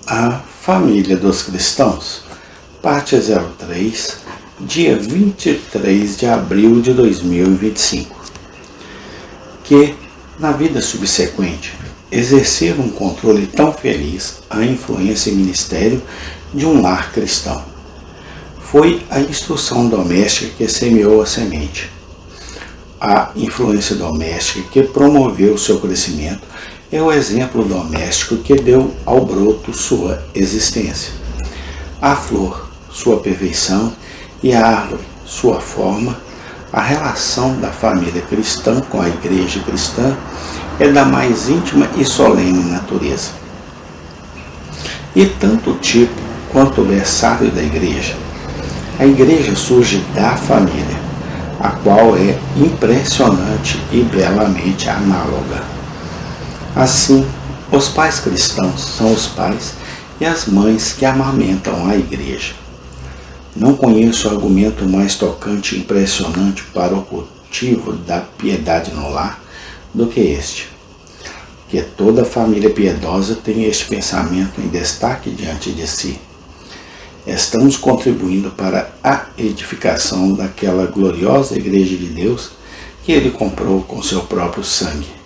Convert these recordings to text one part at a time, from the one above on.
A Família dos Cristãos, parte 03, dia 23 de abril de 2025, que, na vida subsequente, exerceram um controle tão feliz à influência e ministério de um lar cristão. Foi a instrução doméstica que semeou a semente, a influência doméstica que promoveu seu crescimento é o exemplo doméstico que deu ao broto sua existência. A flor, sua perfeição, e a árvore, sua forma. A relação da família cristã com a igreja cristã é da mais íntima e solene natureza. E tanto o tipo quanto o berçário da igreja. A igreja surge da família, a qual é impressionante e belamente análoga. Assim, os pais cristãos são os pais e as mães que amamentam a igreja. Não conheço argumento mais tocante e impressionante para o cultivo da piedade no lar do que este. Que toda família piedosa tem este pensamento em destaque diante de si. Estamos contribuindo para a edificação daquela gloriosa igreja de Deus que Ele comprou com seu próprio sangue.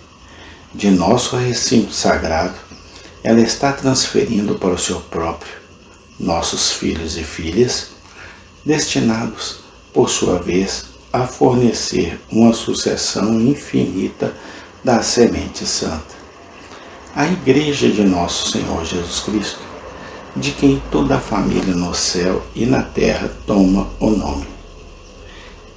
De nosso recinto sagrado, ela está transferindo para o seu próprio, nossos filhos e filhas, destinados, por sua vez, a fornecer uma sucessão infinita da semente santa. A Igreja de nosso Senhor Jesus Cristo, de quem toda a família no céu e na terra toma o nome.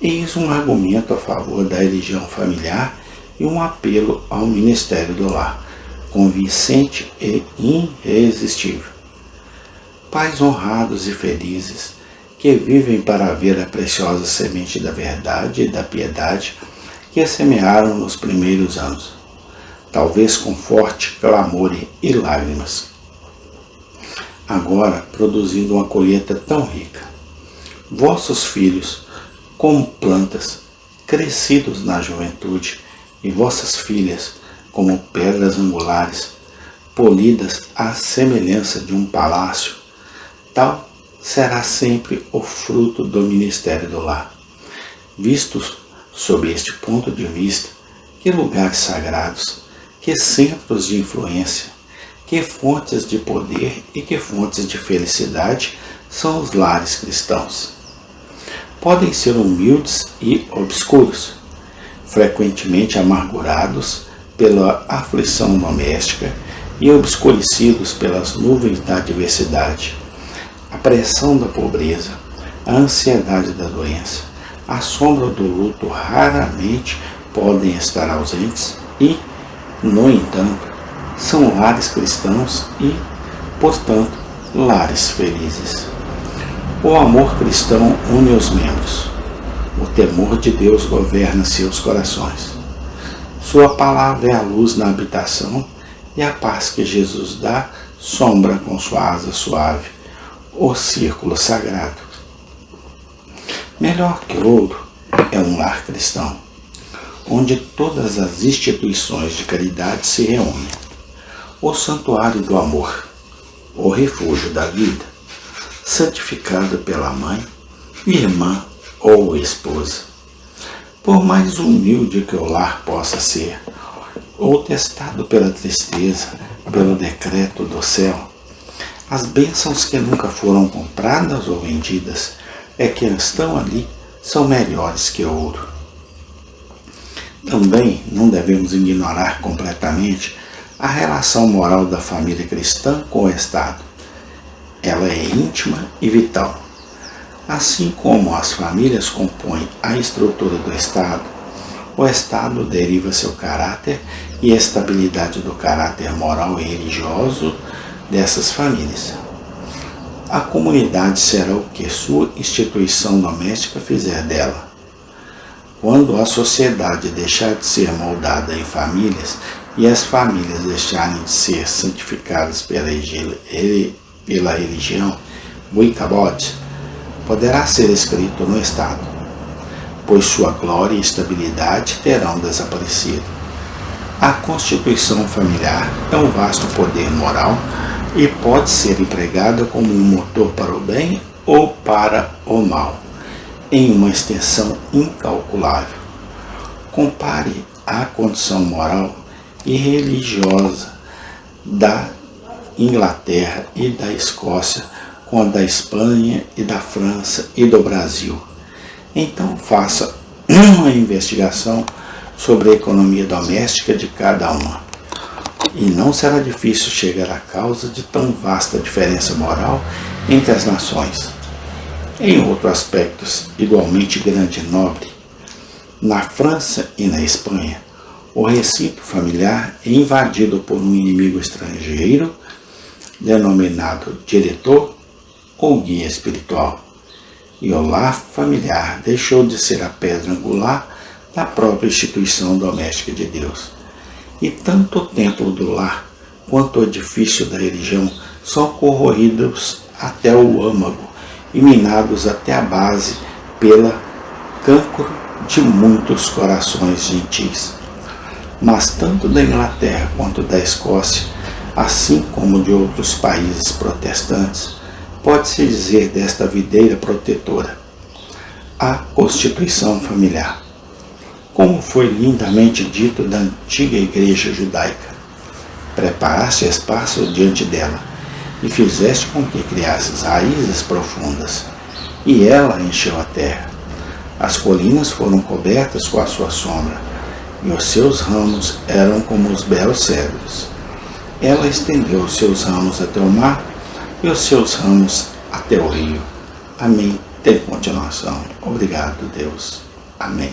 Eis um argumento a favor da religião familiar e um apelo ao ministério do lar, convincente e irresistível. Pais honrados e felizes, que vivem para ver a preciosa semente da verdade e da piedade que semearam nos primeiros anos, talvez com forte clamor e lágrimas, agora produzindo uma colheita tão rica. Vossos filhos, como plantas, crescidos na juventude, e vossas filhas, como pedras angulares, polidas à semelhança de um palácio, tal será sempre o fruto do ministério do lar. Vistos sob este ponto de vista, que lugares sagrados, que centros de influência, que fontes de poder e que fontes de felicidade são os lares cristãos. Podem ser humildes e obscuros, frequentemente amargurados pela aflição doméstica e obscurecidos pelas nuvens da adversidade, a pressão da pobreza, a ansiedade da doença, a sombra do luto raramente podem estar ausentes e, no entanto, são lares cristãos e, portanto, lares felizes. O amor cristão une os membros. O temor de Deus governa seus corações. Sua palavra é a luz na habitação e a paz que Jesus dá sombra com sua asa suave o círculo sagrado. Melhor que ouro é um lar cristão, onde todas as instituições de caridade se reúnem. O santuário do amor, o refúgio da vida, santificado pela mãe, irmã ou esposa. Por mais humilde que o lar possa ser, ou testado pela tristeza, pelo decreto do céu, as bênçãos que nunca foram compradas ou vendidas é que estão ali são melhores que ouro. Também não devemos ignorar completamente a relação moral da família cristã com o Estado. Ela é íntima e vital. Assim como as famílias compõem a estrutura do Estado, o Estado deriva seu caráter e a estabilidade do caráter moral e religioso dessas famílias. A comunidade será o que sua instituição doméstica fizer dela. Quando a sociedade deixar de ser moldada em famílias e as famílias deixarem de ser santificadas pela religião, Wichabod, poderá ser escrito no Estado, pois sua glória e estabilidade terão desaparecido. A constituição familiar é um vasto poder moral e pode ser empregada como um motor para o bem ou para o mal, em uma extensão incalculável. Compare a condição moral e religiosa da Inglaterra e da Escócia com a da Espanha e da França e do Brasil. Então faça uma investigação sobre a economia doméstica de cada uma. E não será difícil chegar à causa de tão vasta diferença moral entre as nações. Em outros aspectos igualmente grande e nobre, na França e na Espanha, o recinto familiar é invadido por um inimigo estrangeiro, denominado diretor ou guia espiritual, e o lar familiar deixou de ser a pedra angular da própria instituição doméstica de Deus. E tanto o templo do lar quanto o edifício da religião são corroídos até o âmago e minados até a base pela cancro de muitos corações gentis. Mas tanto da Inglaterra quanto da Escócia, assim como de outros países protestantes, pode-se dizer desta videira protetora, a Constituição Familiar. Como foi lindamente dito da antiga igreja judaica, preparaste espaço diante dela, e fizeste com que criasses raízes profundas, e ela encheu a terra. As colinas foram cobertas com a sua sombra, e os seus ramos eram como os belos cedros. Ela estendeu os seus ramos até o mar, e os seus ramos até o rio. Amém. Tem continuação. Obrigado, Deus. Amém.